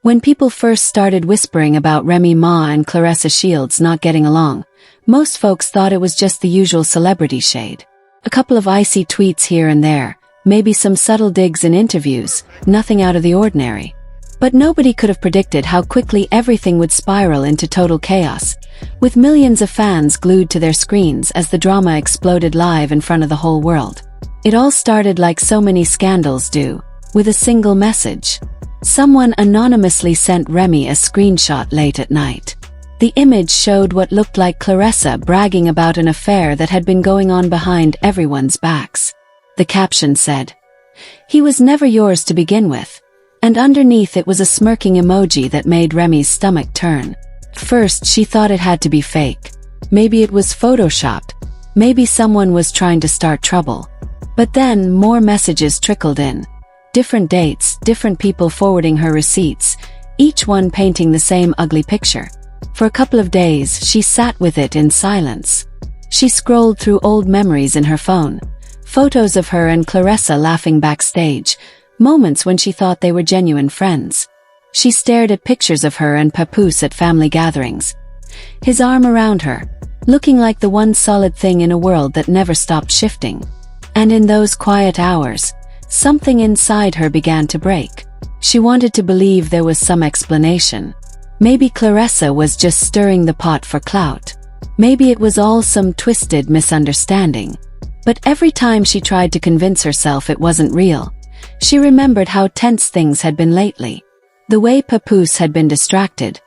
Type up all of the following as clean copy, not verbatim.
When people first started whispering about Remy Ma and Claressa Shields not getting along, most folks thought it was just the usual celebrity shade. A couple of icy tweets here and there, maybe some subtle digs in interviews, nothing out of the ordinary. But nobody could have predicted how quickly everything would spiral into total chaos, with millions of fans glued to their screens as the drama exploded live in front of the whole world. It all started like so many scandals do, with a single message. Someone anonymously sent Remy a screenshot late at night. The image showed what looked like Claressa bragging about an affair that had been going on behind everyone's backs. The caption said, "He was never yours to begin with," and underneath it was a smirking emoji that made Remy's stomach turn. First, she thought it had to be fake. Maybe it was photoshopped. Maybe someone was trying to start trouble. But then more messages trickled in. Different dates, different people forwarding her receipts, each one painting the same ugly picture. For a couple of days, she sat with it in silence. She scrolled through old memories in her phone, photos of her and Claressa laughing backstage, moments when she thought they were genuine friends. She stared at pictures of her and Papoose at family gatherings, his arm around her, looking like the one solid thing in a world that never stopped shifting. And in those quiet hours, something inside her began to break. She wanted to believe there was some explanation. Maybe Claressa was just stirring the pot for clout. Maybe it was all some twisted misunderstanding. But every time she tried to convince herself it wasn't real, she remembered how tense things had been lately. The way Papoose had been distracted,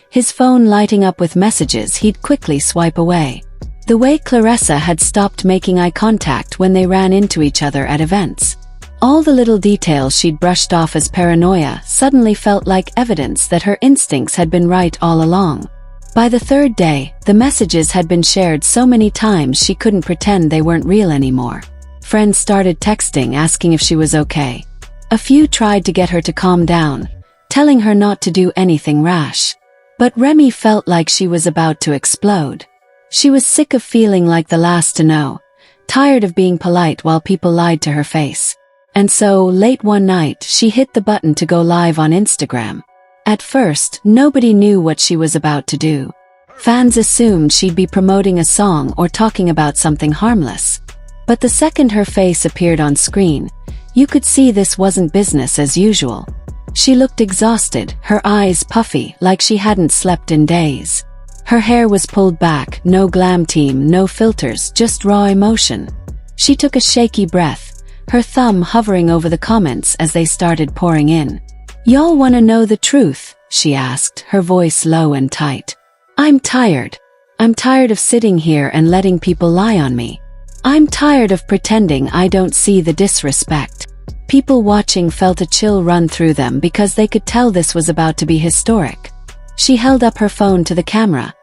his phone lighting up with messages he'd quickly swipe away. The way Claressa had stopped making eye contact when they ran into each other at events. All the little details she'd brushed off as paranoia suddenly felt like evidence that her instincts had been right all along. By the third day, the messages had been shared so many times she couldn't pretend they weren't real anymore. Friends started texting asking if she was okay. A few tried to get her to calm down, telling her not to do anything rash. But Remy felt like she was about to explode. She was sick of feeling like the last to know, tired of being polite while people lied to her face. And so, late one night, she hit the button to go live on Instagram. At first, nobody knew what she was about to do. Fans assumed she'd be promoting a song or talking about something harmless. But the second her face appeared on screen, you could see this wasn't business as usual. She looked exhausted, her eyes puffy, like she hadn't slept in days. Her hair was pulled back, no glam team, no filters, just raw emotion. She took a shaky breath, her thumb hovering over the comments as they started pouring in. "Y'all wanna know the truth?" she asked, her voice low and tight. "I'm tired. I'm tired of sitting here and letting people lie on me. I'm tired of pretending I don't see the disrespect." People watching felt a chill run through them because they could tell this was about to be historic. She held up her phone to the camera,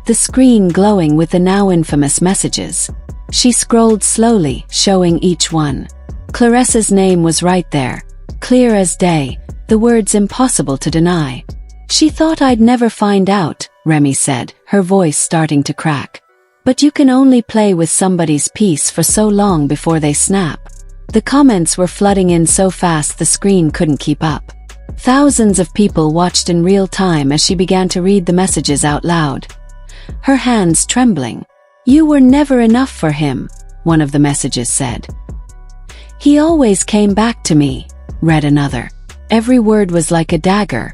the screen glowing with the now infamous messages. She scrolled slowly, showing each one. Claressa's name was right there, clear as day, the words impossible to deny. "She thought I'd never find out," Remy said, her voice starting to crack. "But you can only play with somebody's peace for so long before they snap." The comments were flooding in so fast the screen couldn't keep up. Thousands of people watched in real time as she began to read the messages out loud, her hands trembling. "You were never enough for him," one of the messages said. "He always came back to me," read another. Every word was like a dagger.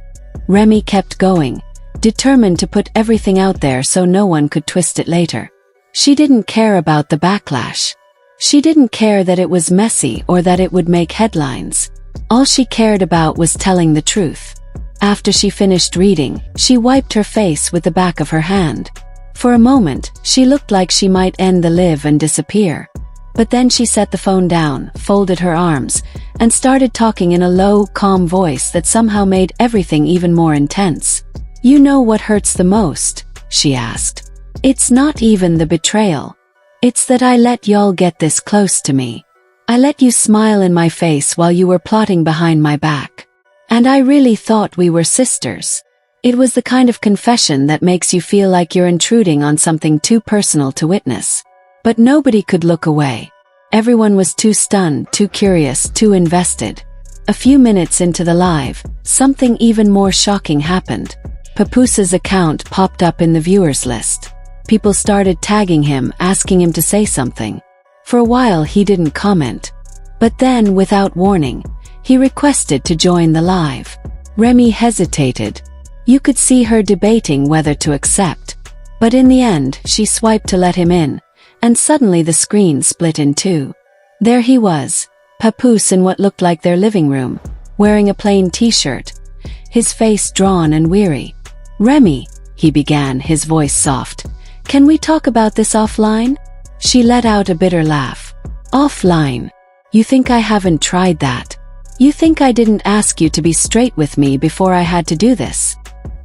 Remy kept going, determined to put everything out there so no one could twist it later. She didn't care about the backlash. She didn't care that it was messy or that it would make headlines. All she cared about was telling the truth. After she finished reading, she wiped her face with the back of her hand. For a moment, she looked like she might end the live and disappear. But then she set the phone down, folded her arms, and started talking in a low, calm voice that somehow made everything even more intense. "You know what hurts the most?" she asked. "It's not even the betrayal. It's that I let y'all get this close to me. I let you smile in my face while you were plotting behind my back. And I really thought we were sisters." It was the kind of confession that makes you feel like you're intruding on something too personal to witness. But nobody could look away. Everyone was too stunned, too curious, too invested. A few minutes into the live, something even more shocking happened. Papoose's account popped up in the viewers list. People started tagging him, asking him to say something. For a while he didn't comment. But then, without warning, he requested to join the live. Remy hesitated. You could see her debating whether to accept. But in the end, she swiped to let him in, and suddenly the screen split in two. There he was, Papoose in what looked like their living room, wearing a plain t-shirt, his face drawn and weary. "Remy," he began, his voice soft. "Can we talk about this offline?" She let out a bitter laugh. "Offline? You think I haven't tried that? You think I didn't ask you to be straight with me before I had to do this?"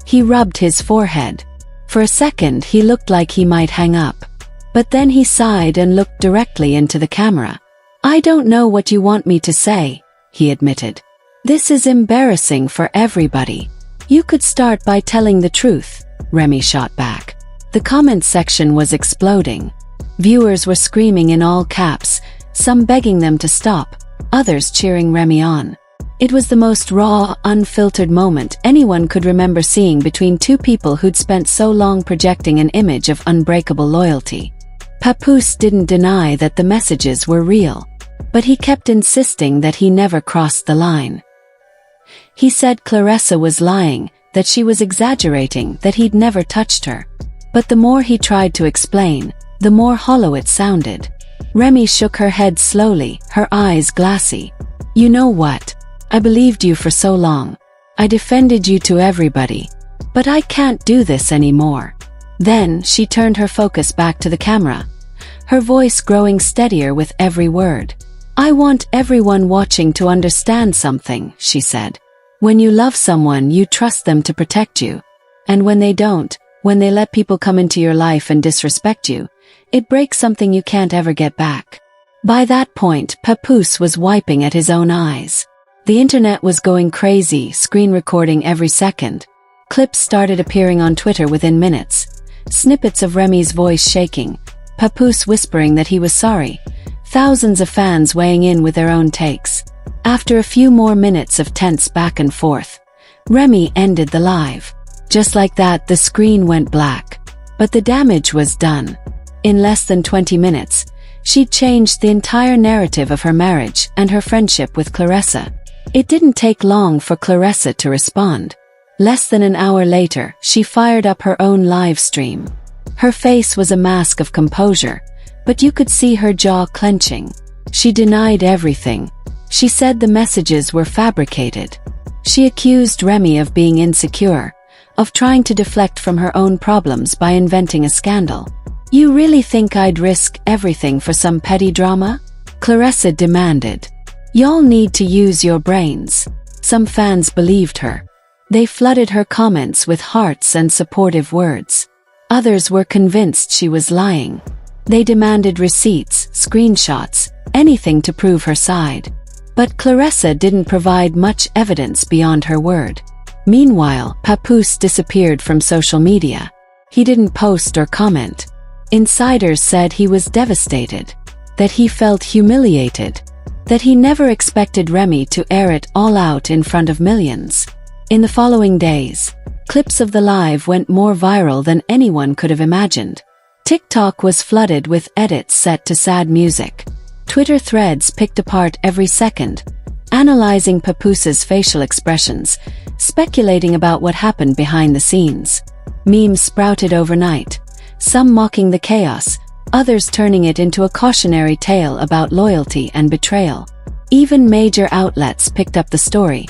He rubbed his forehead. For a second he looked like he might hang up. But then he sighed and looked directly into the camera. "I don't know what you want me to say," he admitted. "This is embarrassing for everybody. You could start by telling the truth," Remy shot back. The comment section was exploding. Viewers were screaming in all caps, some begging them to stop, others cheering Remy on. It was the most raw, unfiltered moment anyone could remember seeing between two people who'd spent so long projecting an image of unbreakable loyalty. Papoose didn't deny that the messages were real, but he kept insisting that he never crossed the line. He said Claressa was lying, that she was exaggerating, that he'd never touched her. But the more he tried to explain, the more hollow it sounded. Remy shook her head slowly, her eyes glassy. "You know what? I believed you for so long. I defended you to everybody. But I can't do this anymore." Then she turned her focus back to the camera, her voice growing steadier with every word. "I want everyone watching to understand something," she said. "When you love someone, you trust them to protect you. And when they don't, when they let people come into your life and disrespect you, it breaks something you can't ever get back." By that point, Papoose was wiping at his own eyes. The internet was going crazy, screen recording every second. Clips started appearing on Twitter within minutes. Snippets of Remy's voice shaking, Papoose whispering that he was sorry, thousands of fans weighing in with their own takes. After a few more minutes of tense back and forth, Remy ended the live. Just like that, the screen went black. But the damage was done. In less than 20 minutes, she'd changed the entire narrative of her marriage and her friendship with Claressa. It didn't take long for Claressa to respond. Less than an hour later, she fired up her own live stream. Her face was a mask of composure, but you could see her jaw clenching. She denied everything. She said the messages were fabricated. She accused Remy of being insecure, of trying to deflect from her own problems by inventing a scandal. "You really think I'd risk everything for some petty drama?" Claressa demanded. "Y'all need to use your brains." Some fans believed her. They flooded her comments with hearts and supportive words. Others were convinced she was lying. They demanded receipts, screenshots, anything to prove her side. But Claressa didn't provide much evidence beyond her word. Meanwhile, Papoose disappeared from social media. He didn't post or comment. Insiders said he was devastated, that he felt humiliated, that he never expected Remy to air it all out in front of millions. In the following days, clips of the live went more viral than anyone could have imagined. TikTok was flooded with edits set to sad music. Twitter threads picked apart every second, analyzing Papoose's facial expressions, speculating about what happened behind the scenes. Memes sprouted overnight, some mocking the chaos, others turning it into a cautionary tale about loyalty and betrayal. Even major outlets picked up the story,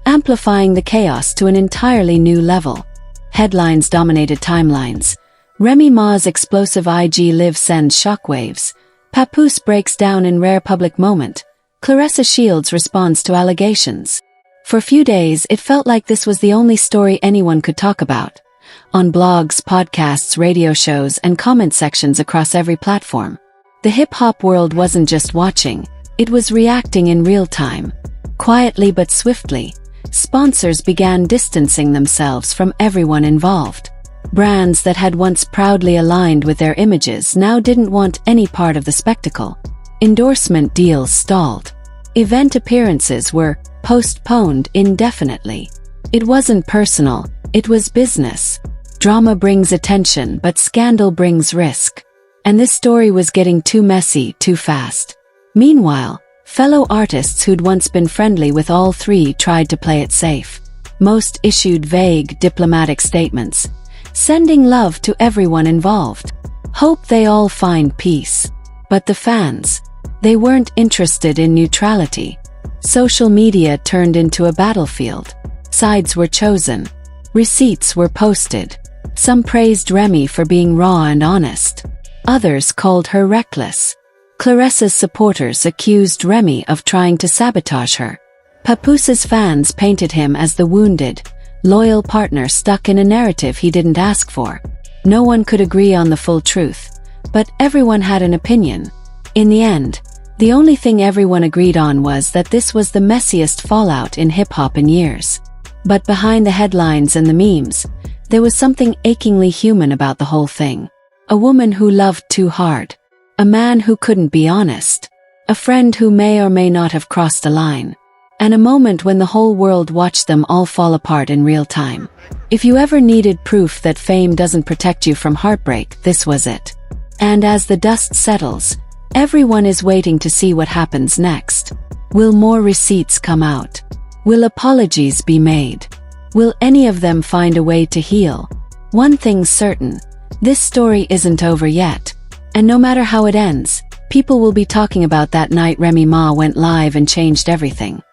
amplifying the chaos to an entirely new level. Headlines dominated timelines. Remy Ma's explosive IG live sends shockwaves. Papoose breaks down in rare public moment. Claressa Shields responds to allegations. For a few days, it felt like this was the only story anyone could talk about. On blogs, podcasts, radio shows, and comment sections across every platform. The hip-hop world wasn't just watching, it was reacting in real time. Quietly but swiftly, sponsors began distancing themselves from everyone involved. Brands that had once proudly aligned with their images now didn't want any part of the spectacle. Endorsement deals stalled. Event appearances were postponed indefinitely. It wasn't personal, it was business. Drama brings attention, but scandal brings risk. And this story was getting too messy too fast. Meanwhile, fellow artists who'd once been friendly with all three tried to play it safe. Most issued vague, diplomatic statements, sending love to everyone involved. Hope they all find peace. But the fans, they weren't interested in neutrality. Social media turned into a battlefield. Sides were chosen. Receipts were posted. Some praised Remy for being raw and honest. Others called her reckless. Claressa's supporters accused Remy of trying to sabotage her. Papoose's fans painted him as the wounded, loyal partner stuck in a narrative he didn't ask for. No one could agree on the full truth, but everyone had an opinion. In the end, the only thing everyone agreed on was that this was the messiest fallout in hip-hop in years. But behind the headlines and the memes, there was something achingly human about the whole thing. A woman who loved too hard. A man who couldn't be honest. A friend who may or may not have crossed a line. And a moment when the whole world watched them all fall apart in real time. If you ever needed proof that fame doesn't protect you from heartbreak, this was it. And as the dust settles, everyone is waiting to see what happens next. Will more receipts come out? Will apologies be made? Will any of them find a way to heal? One thing's certain. This story isn't over yet. And no matter how it ends, people will be talking about that night Remy Ma went live and changed everything.